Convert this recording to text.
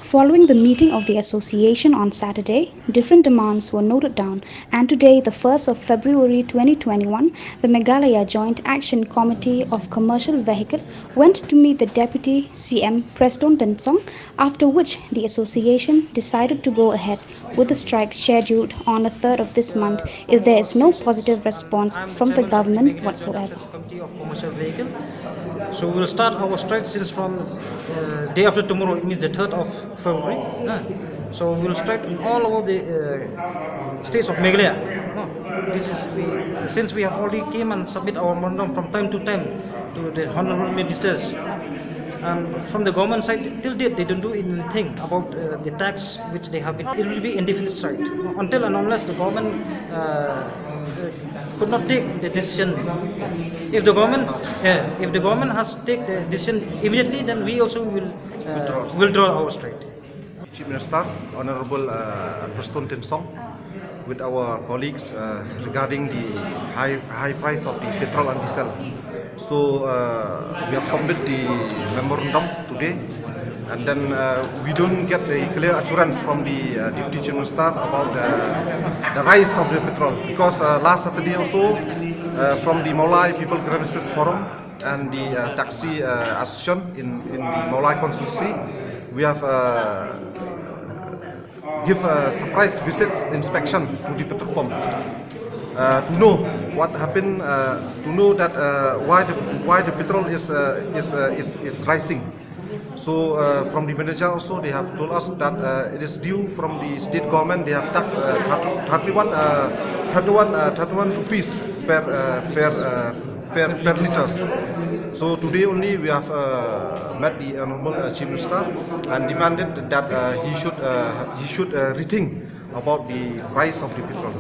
Following the meeting of the association on Saturday, different demands were noted down, and today, the 1st of February 2021, the Meghalaya Joint Action Committee of Commercial Vehicle went to meet the Deputy CM Preston Tensong, after which the association decided to go ahead with the strike scheduled on the 3rd of this month if there is no positive response from the government whatsoever. Committee of Commercial Vehicle. So we will start our strike since from day after tomorrow, it means the 3rd of February. So we will strike in all over the states of Meghalaya. This is since we have already came and submit our memorandum from time to time to the honorable ministers. And from the government side, till date they don't do anything about the tax which they have been. It will be indefinite strike until and unless the government could not take the decision. If the government has to take the decision immediately, then we also will withdraw our strike. Chief Minister, Honorable Preston Tensong, with our colleagues regarding the high price of the petrol and diesel. So we have submitted the memorandum today, and then we don't get a clear assurance from the Deputy Chief Minister about the rise of the petrol, because last Saturday also from the Meghalaya People Grievances Forum and the taxi association in the Meghalaya constituency, we have give a surprise visits inspection to the petrol pump to know what happened, to know that why the petrol is rising. So from the manager also, they have told us that it is due from the state government. They have taxed 31 rupees per liters. So today only we have met the Honorable Chief Minister and demanded that he should rethink about the price of the petrol.